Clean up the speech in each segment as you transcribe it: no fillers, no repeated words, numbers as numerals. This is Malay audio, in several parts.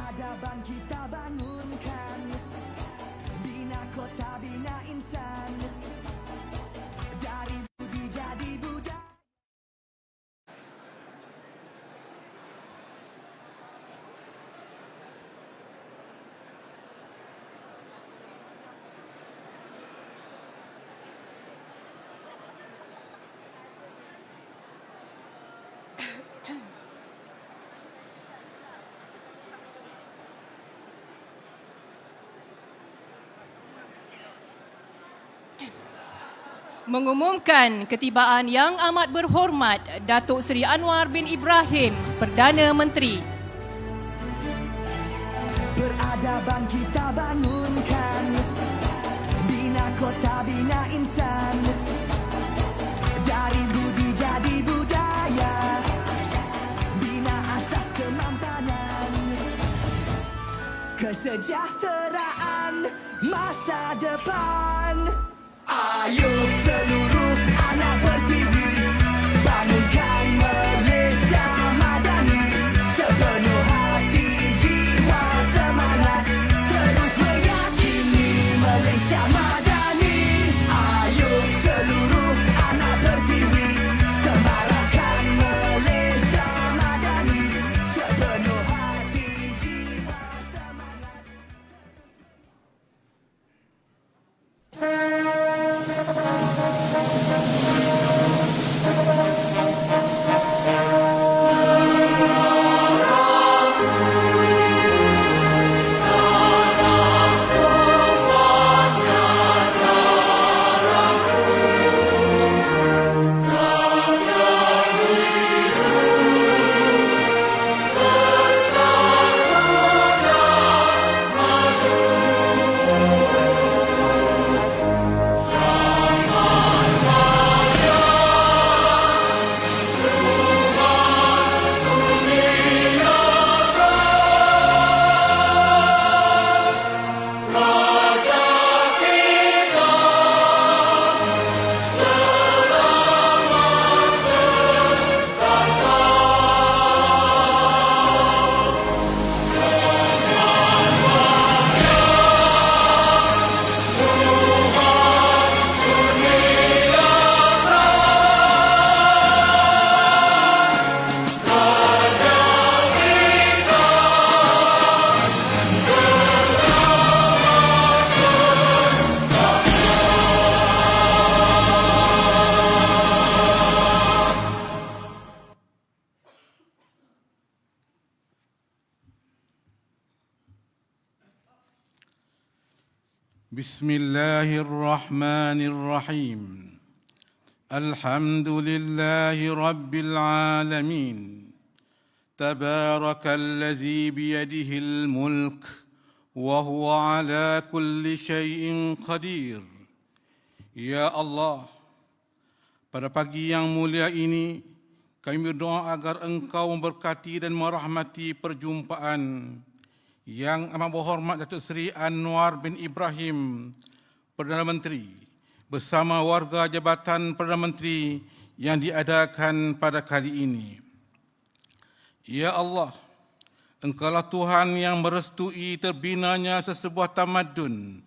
Peradaban kita bangunkan, bina kota, bina insan, dari budi jadi budaya. Mengumumkan ketibaan Yang Amat Berhormat Datuk Seri Anwar bin Ibrahim, Perdana Menteri. Peradaban kita bangunkan, bina kota, bina insan, dari budi jadi budaya, bina asas kemampanan, kesejahteraan masa depan. Ayo seluruh anak Pertiwi, bangunkan Malaysia madani, sepenuh hati, jiwa, semangat, terus meyakini Malaysia madani. Ayo seluruh anak Pertiwi, semarakkan Malaysia madani, sepenuh hati, jiwa, semangat. Bismillahirrahmanirrahim. Alhamdulillahi Rabbil Alamin. Tabarakalladzi biyadihil mulk wa huwa ala kulli syai'in qadir. Ya Allah, pada pagi yang mulia ini kami berdoa agar Engkau memberkati dan merahmati perjumpaan Yang Amat Berhormat Datuk Seri Anwar bin Ibrahim, Perdana Menteri, bersama warga Jabatan Perdana Menteri yang diadakan pada kali ini. Ya Allah, Engkaulah Tuhan yang merestui terbinanya sesebuah tamadun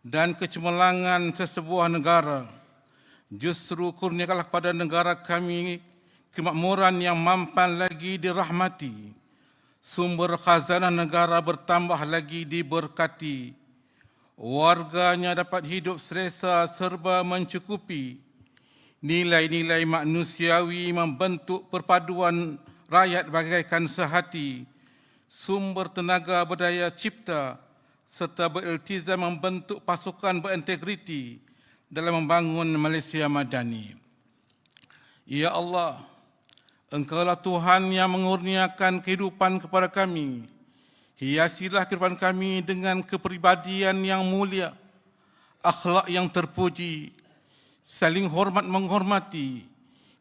dan kecemerlangan sesebuah negara. Justru kurniakanlah kepada negara kami kemakmuran yang mampan lagi dirahmati. Sumber khazanah negara bertambah lagi diberkati. Warganya dapat hidup selesa serba mencukupi. Nilai-nilai manusiawi membentuk perpaduan rakyat bagaikan sehati. Sumber tenaga berdaya cipta serta beriltizam membentuk pasukan berintegriti dalam membangun Malaysia madani. Ya Allah, Engkaulah Tuhan yang mengurniakan kehidupan kepada kami. Hiasilah kehidupan kami dengan kepribadian yang mulia, akhlak yang terpuji, saling hormat menghormati,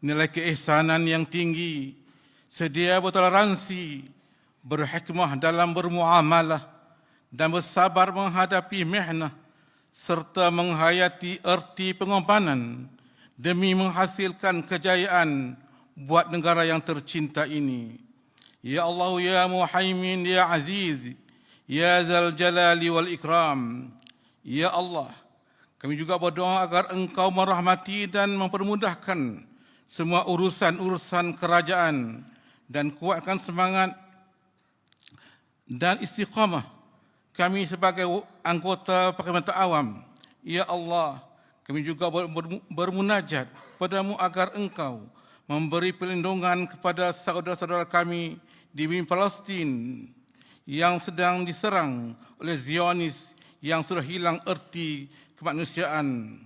nilai keihsanan yang tinggi, sedia bertoleransi, berhikmah dalam bermuamalah dan bersabar menghadapi mihnah serta menghayati erti pengorbanan demi menghasilkan kejayaan buat negara yang tercinta ini. Ya Allah, ya Muhaimin, ya Aziz, ya Zal Jalali wal Ikram. Ya Allah, kami juga berdoa agar Engkau merahmati dan mempermudahkan semua urusan-urusan kerajaan dan kuatkan semangat dan istiqamah kami sebagai anggota Parlimen Awam. Ya Allah, kami juga bermunajat padamu agar Engkau memberi perlindungan kepada saudara-saudara kami di bumi Palestin yang sedang diserang oleh Zionis yang sudah hilang erti kemanusiaan.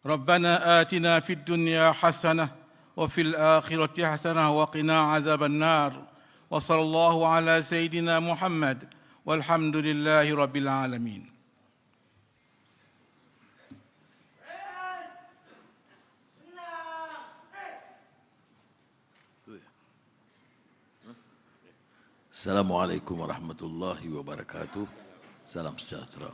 Rabbana atina fid dunya hasanah wa fil akhirati hasanah wa qina azaban nar. Wa sallallahu ala sayyidina Muhammad walhamdulillahi rabbil alamin. Assalamualaikum warahmatullahi wabarakatuh. Salam sejahtera.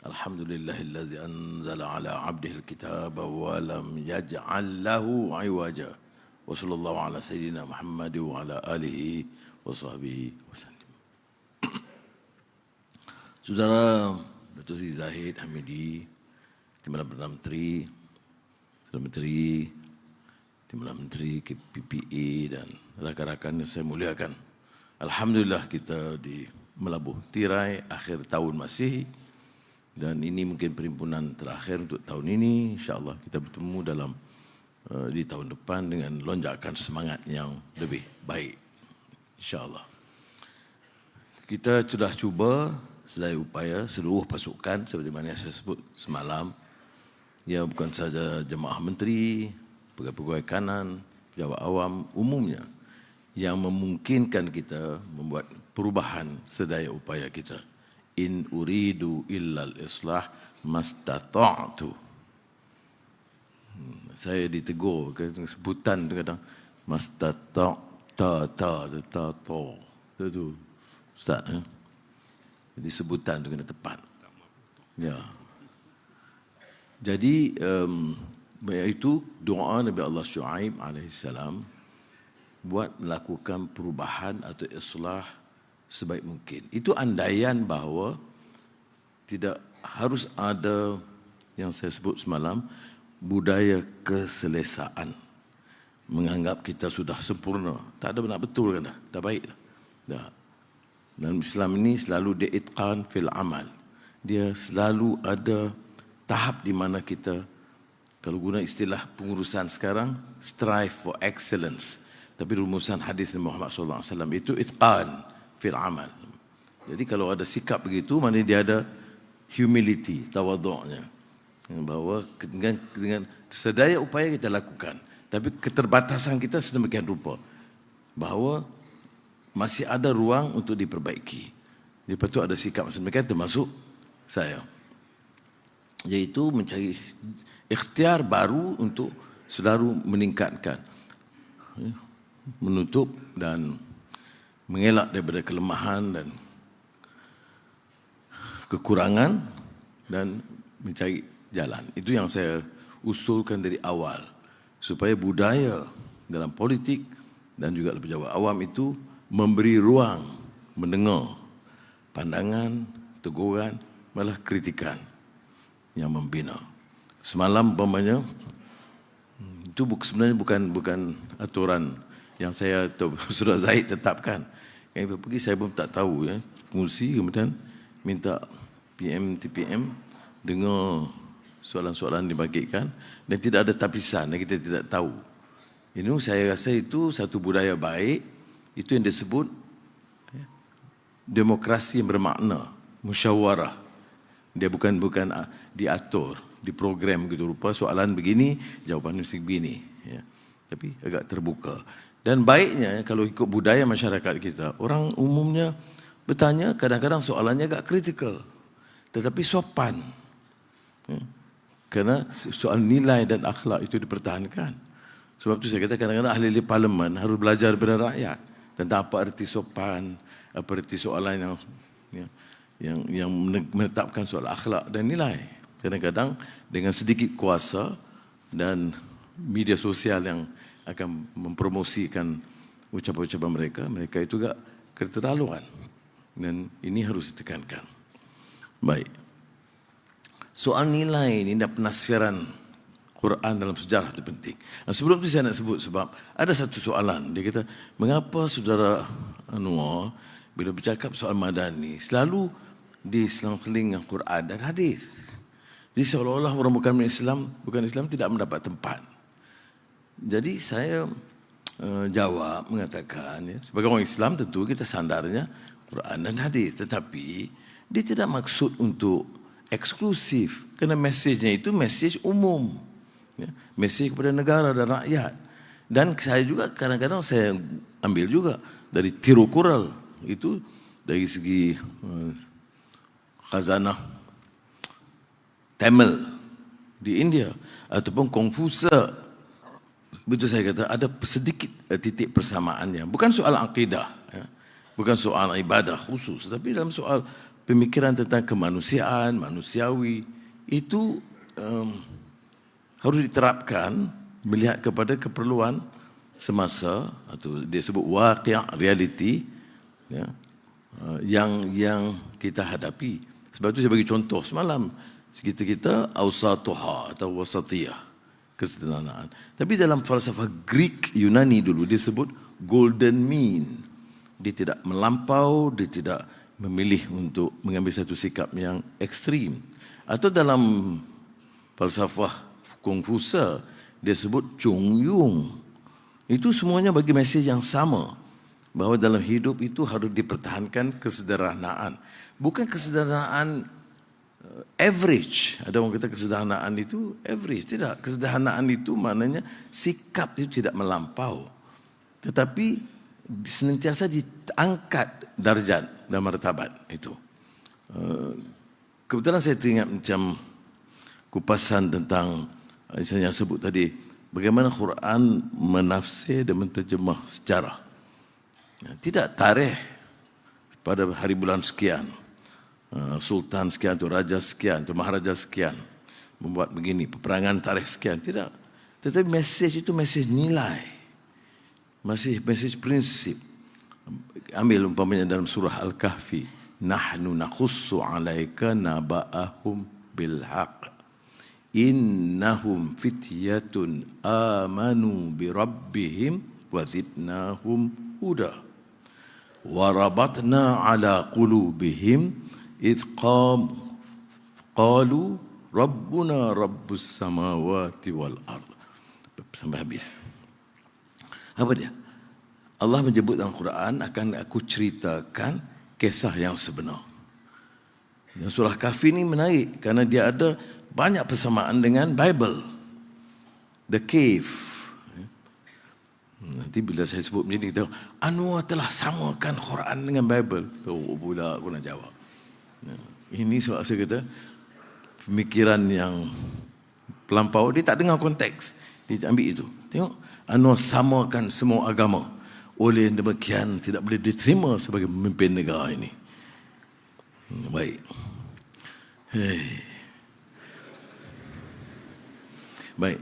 Alhamdulillahillazi anzala ala abdihi alkitaba wa lam yaj'al lahu iwaja. Wa sallallahu ala sayyidina Muhammad wa ala alihi wa sahbihi wasallam. Saudara Datuk Seri Zahid Hamidi, Timbalan Perdana Menteri, Saudara Menteri, Timbalan Menteri KPPA dan rakan-rakan yang saya muliakan. Alhamdulillah kita di melabuh tirai akhir tahun Masihi dan ini mungkin perhimpunan terakhir untuk tahun ini. InsyaAllah kita bertemu dalam di tahun depan dengan lonjakan semangat yang lebih baik. InsyaAllah. Kita sudah cuba sedaya upaya seluruh pasukan seperti mana saya sebut semalam. Ya, bukan saja jemaah menteri, pegawai-pegawai kanan, pejabat awam umumnya yang memungkinkan kita membuat perubahan sedaya upaya kita. In uridu illal islah mastata'tu. Saya ditegur sebutan kadang mastata'ta itu Ustaz, jadi sebutan itu kena tepat. Ya. Jadi iaitu doa Nabi Allah Syuaib alaihissalam buat melakukan perubahan atau islah sebaik mungkin. Itu andaian bahawa tidak harus ada yang saya sebut semalam, budaya keselesaan. Menganggap kita sudah sempurna. Tak ada benar betul kan dah? Dah baik dah. Dah. Dan Islam ini selalu diitqan fil amal. Dia selalu ada tahap di mana kita, kalau guna istilah pengurusan sekarang, strive for excellence. Tapi rumusan hadis Muhammad SAW itu itqan fil amal. Jadi kalau ada sikap begitu, maknanya dia ada humility, tawaduknya. Bahawa dengan sedaya upaya kita lakukan. Tapi keterbatasan kita sedemikian rupa. Bahawa masih ada ruang untuk diperbaiki. Lepas itu ada sikap sedemikian termasuk saya. Iaitu mencari ikhtiar baru untuk selalu meningkatkan, menutup dan mengelak daripada kelemahan dan kekurangan dan mencari jalan. Itu yang saya usulkan dari awal, supaya budaya dalam politik dan juga pejabat awam itu memberi ruang mendengar pandangan, teguran, malah kritikan yang membina. Semalam umpamanya itu sebenarnya bukan aturan yang saya atau Saudara Zahid tetapkan. Yang pergi saya pun tak tahu ya. Pengurusi kemudian minta PM, TPM dengar soalan-soalan dibagikan dan tidak ada tapisan dan kita tidak tahu. Ini saya rasa itu satu budaya baik. Itu yang disebut demokrasi yang bermakna, musyawarah. Dia bukan diatur, diprogram gitu rupa soalan begini, jawapan mesti begini. Ya. Tapi agak terbuka. Dan baiknya kalau ikut budaya masyarakat kita, orang umumnya bertanya kadang-kadang soalannya agak kritikal, tetapi sopan. Ya. Kerana soal nilai dan akhlak itu dipertahankan. Sebab itu saya kata kadang-kadang ahli parlimen harus belajar daripada rakyat tentang apa arti sopan, apa arti soalan yang menetapkan soal akhlak dan nilai. Kadang-kadang dengan sedikit kuasa dan media sosial yang akan mempromosikan ucapan-ucapan mereka itu juga keterlaluan. Dan ini harus ditekankan. Baik. Soal nilai ini dan penafsiran Quran dalam sejarah itu penting. Nah, sebelum itu saya nak sebut sebab ada satu soalan. Dia kata, mengapa saudara Anwar bila bercakap soal Madani selalu diselang-seling dengan Quran dan hadis? Jadi seolah-olah orang bukan Islam tidak mendapat tempat. Jadi saya jawab mengatakan, ya, sebagai orang Islam tentu kita sandarnya Quran dan hadis, tetapi dia tidak maksud untuk eksklusif, kerana mesejnya itu mesej umum, ya, mesej kepada negara dan rakyat. Dan saya juga kadang-kadang saya ambil juga dari Tirukural itu dari segi khazanah Tamil di India ataupun Konfusia. Betul saya kata ada sedikit titik persamaannya. Bukan soal akidah, ya, bukan soal ibadah khusus, tapi dalam soal pemikiran tentang kemanusiaan, manusiawi, itu harus diterapkan melihat kepada keperluan semasa, atau dia sebut waqi', reality, ya, yang kita hadapi. Sebab itu saya bagi contoh semalam, kita awsatuha atau wasatiyah, kesederhanaan. Tapi dalam falsafah Greek Yunani dulu dia sebut golden mean. Dia tidak melampau, dia tidak memilih untuk mengambil satu sikap yang ekstrim. Atau dalam falsafah Konfusia dia sebut Chongyun. Itu semuanya bagi mesej yang sama, bahawa dalam hidup itu harus dipertahankan kesederhanaan. Bukan kesederhanaan average. Ada orang kata kesederhanaan itu average. Tidak. Kesederhanaan itu maknanya sikap itu tidak melampau, tetapi senantiasa diangkat darjat dan martabat itu. Kebetulan saya teringat macam kupasan tentang yang sebut tadi, bagaimana Quran menafsir dan menterjemah sejarah. Tidak tarikh pada hari bulan sekian, sultan sekian, tu raja sekian, tu maharaja sekian membuat begini, peperangan tarikh sekian. Tidak. Tetapi mesej itu mesej nilai, masih mesej prinsip. Ambil umpamanya dalam surah Al-Kahfi, nahnu naqussu 'alaika naba'ahum bil haqq innahum fityatun amanu bi rabbihim wa zidnahum huda wa rabatna 'ala qulubihim idh qalu rabbuna rabbus samawati wal ard. Sampai habis. Apa dia? Allah menyebut dalam Quran, akan aku ceritakan kisah yang sebenar. Dan surah Kahfi ini menarik kerana dia ada banyak persamaan dengan Bible. The Cave. Nanti bila saya sebut macam ni, kita Anwar telah samakan Quran dengan Bible. Tu pula aku nak jawab. Ini sebab saya kata pemikiran yang pelampau, dia tak dengar konteks. Dia ambil itu. Tengok, Anwar samakan semua agama. Oleh demikian tidak boleh diterima sebagai pemimpin negara ini. Baik. Baik.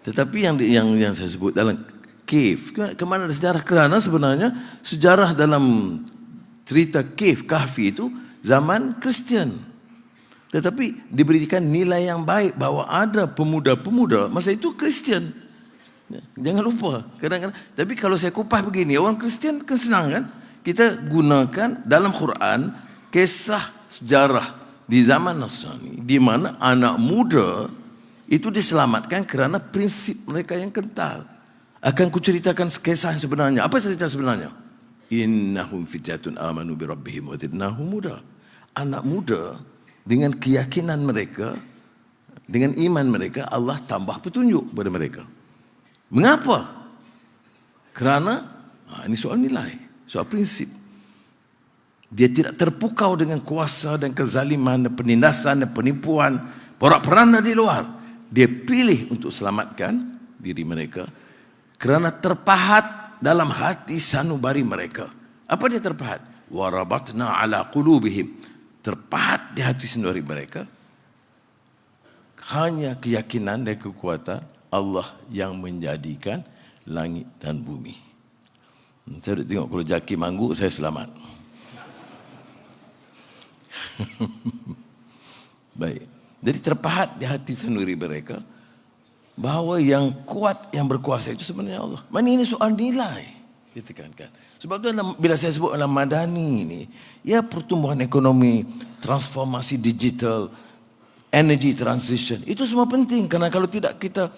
Tetapi yang saya sebut dalam cave, ke mana ada sejarah? Kerana sebenarnya sejarah dalam cerita cave, Kahfi itu zaman Kristian. Tetapi diberikan nilai yang baik bahawa ada pemuda-pemuda masa itu Kristian. Jangan lupa, kadang-kadang. Tapi kalau saya kupas begini, orang Kristian kan senang kan? Kita gunakan dalam Quran kisah sejarah di zaman Nasrani, di mana anak muda itu diselamatkan kerana prinsip mereka yang kental. Akan kuceritakan kisah yang sebenarnya. Apa cerita sebenarnya? Innahum fityatun amanu bi rabbihim wa zidnahum huda. Anak muda dengan keyakinan mereka, dengan iman mereka, Allah tambah petunjuk kepada mereka. Mengapa? Kerana ini soal nilai, soal prinsip. Dia tidak terpukau dengan kuasa dan kezaliman dan penindasan dan penipuan porak-poranda di luar. Dia pilih untuk selamatkan diri mereka kerana terpahat dalam hati sanubari mereka. Apa dia terpahat? Warabatna ala qulubihim. Terpahat di hati sanubari mereka hanya keyakinan dan kekuatan Allah yang menjadikan langit dan bumi. Saya duduk tengok kalau Jaki mangguk, saya selamat. Baik. Jadi terpahat di hati sendiri mereka bahawa yang kuat, yang berkuasa itu sebenarnya Allah. Mana ini soal nilai, ditekankan. Sebab tu bila saya sebut dalam Madani ini, ya pertumbuhan ekonomi, transformasi digital, energy transition, itu semua penting. Kerana kalau tidak kita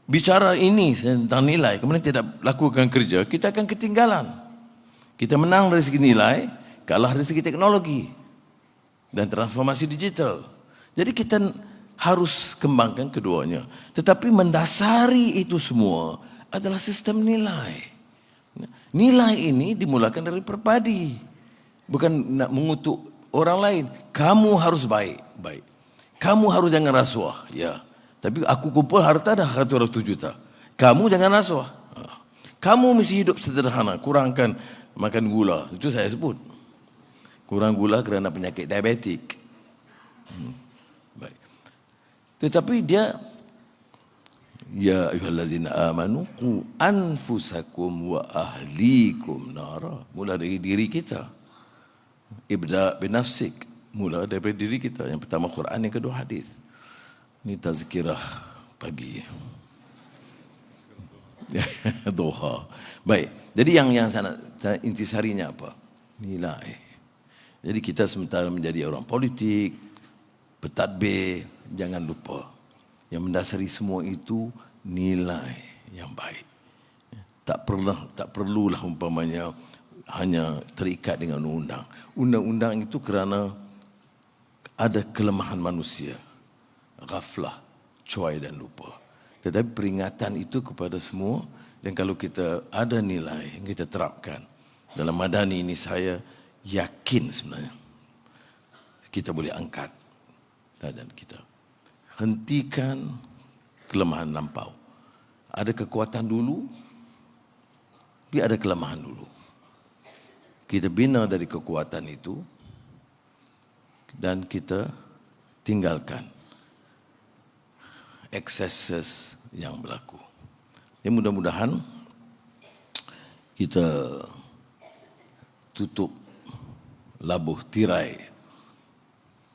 bicara ini tentang nilai, kemudian tidak lakukan kerja, kita akan ketinggalan. Kita menang dari segi nilai, kalah dari segi teknologi dan transformasi digital. Jadi kita harus kembangkan keduanya. Tetapi mendasari itu semua adalah sistem nilai. Nilai ini dimulakan dari perpadi. Bukan nak mengutuk orang lain. Kamu harus baik. Kamu harus jangan rasuah. Ya. Tapi aku kumpul harta dah 100 juta. Kamu jangan rasuah. Kamu mesti hidup sederhana. Kurangkan makan gula. Itu saya sebut. Kurang gula kerana penyakit diabetik. Baik. Tetapi dia, ya ayyuhallazina amanu qu anfusakum wa ahlikum nara. Mula dari diri kita. Ibda binafsik. Mula daripada diri kita. Yang pertama Quran, yang kedua hadis. Ini tazkirah pagi. Doha. Baik. Jadi yang sana intisarinya apa? Nilai. Jadi kita sementara menjadi orang politik, pentadbir, jangan lupa yang mendasari semua itu nilai yang baik. Tak perlulah umpamanya hanya terikat dengan undang-undang. Undang-undang itu kerana ada kelemahan manusia, ghaflah, cuai dan lupa. Tetapi peringatan itu kepada semua, dan kalau kita ada nilai yang kita terapkan dalam Madani ini, saya yakin sebenarnya kita boleh angkat keadaan kita. Hentikan kelemahan lampau. Ada kekuatan dulu, tapi ada kelemahan dulu. Kita bina dari kekuatan itu dan kita tinggalkan ekses yang berlaku. Ya, mudah-mudahan kita tutup labuh tirai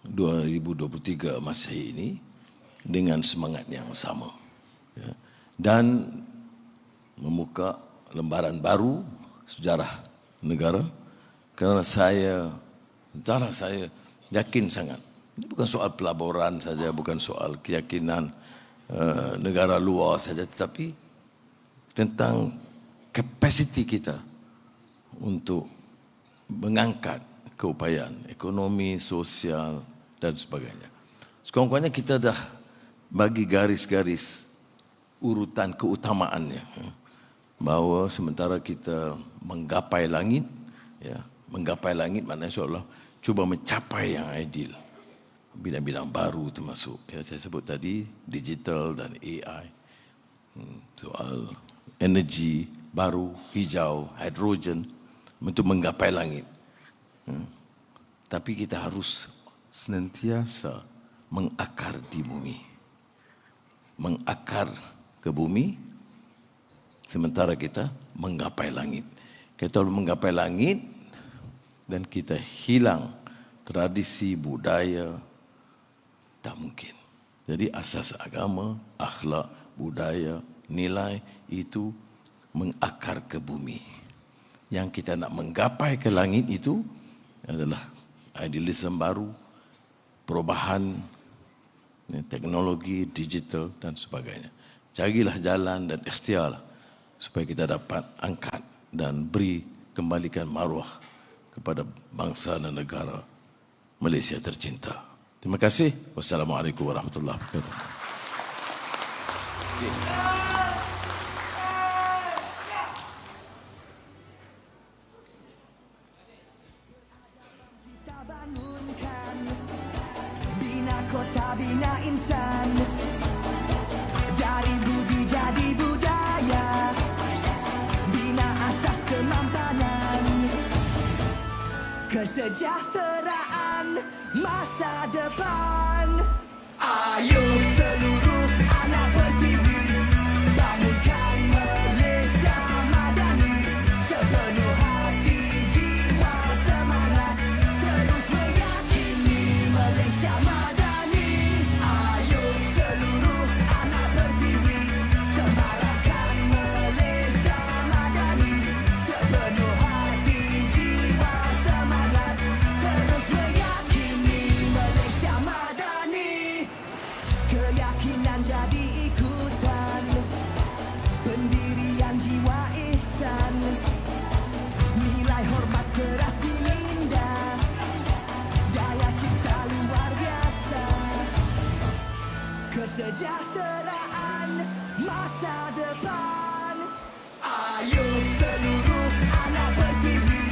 2023 Masehi ini dengan semangat yang sama, ya, dan membuka lembaran baru sejarah negara. Kerana saya yakin sangat, ini bukan soal pelaburan saja, bukan soal keyakinan negara luar saja, tetapi tentang kapasiti kita untuk mengangkat keupayaan ekonomi, sosial dan sebagainya. Sekurang-kurangnya kita dah bagi garis-garis urutan keutamaannya, bahawa sementara kita menggapai langit, ya, menggapai langit maknanya seolah cuba mencapai yang ideal. Bidang-bidang baru termasuk, ya, saya sebut tadi digital dan AI, soal energi baru, hijau, hidrogen, untuk menggapai langit. Tapi kita harus senantiasa mengakar di bumi. Mengakar ke bumi sementara kita menggapai langit. Kita menggapai langit dan kita hilang tradisi, budaya, tak mungkin. Jadi asas agama, akhlak, budaya, nilai itu mengakar ke bumi. Yang kita nak menggapai ke langit itu adalah idealisme baru, perubahan teknologi, digital dan sebagainya. Carilah jalan dan ikhtiarlah supaya kita dapat angkat dan beri kembalikan maruah kepada bangsa dan negara Malaysia tercinta. Terima kasih. Wassalamualaikum warahmatullahi wabarakatuh. Kita bangunkan, bina kota, bina insan, dari budi jadi budaya, bina asas kemampanan, kesejahteraan masa depan. Ayo seluruh anak berTV, bangunkan Malaysia Madani. kesejahteraan masa depan. Ayo seluruh anak pertiwi,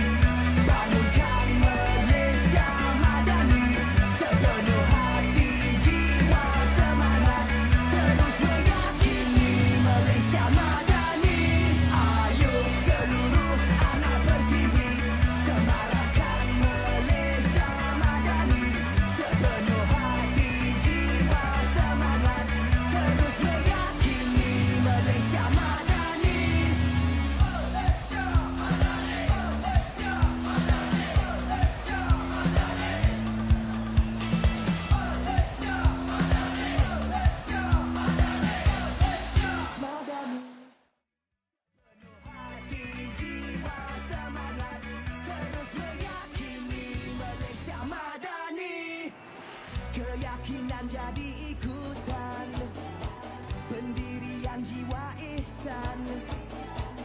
bangunkan Malaysia madani, sepenuh hati, jiwa, semangat, terus meyakini Malaysia madani. Ayo seluruh anak pertiwi, semarakkan Malaysia madani, sepenuh hati, jiwa, semangat, terus meyakini Malaysia madani. Madani, hati, jiwa, semangat, terus meyakini Malaysia madani. Keyakinan jadi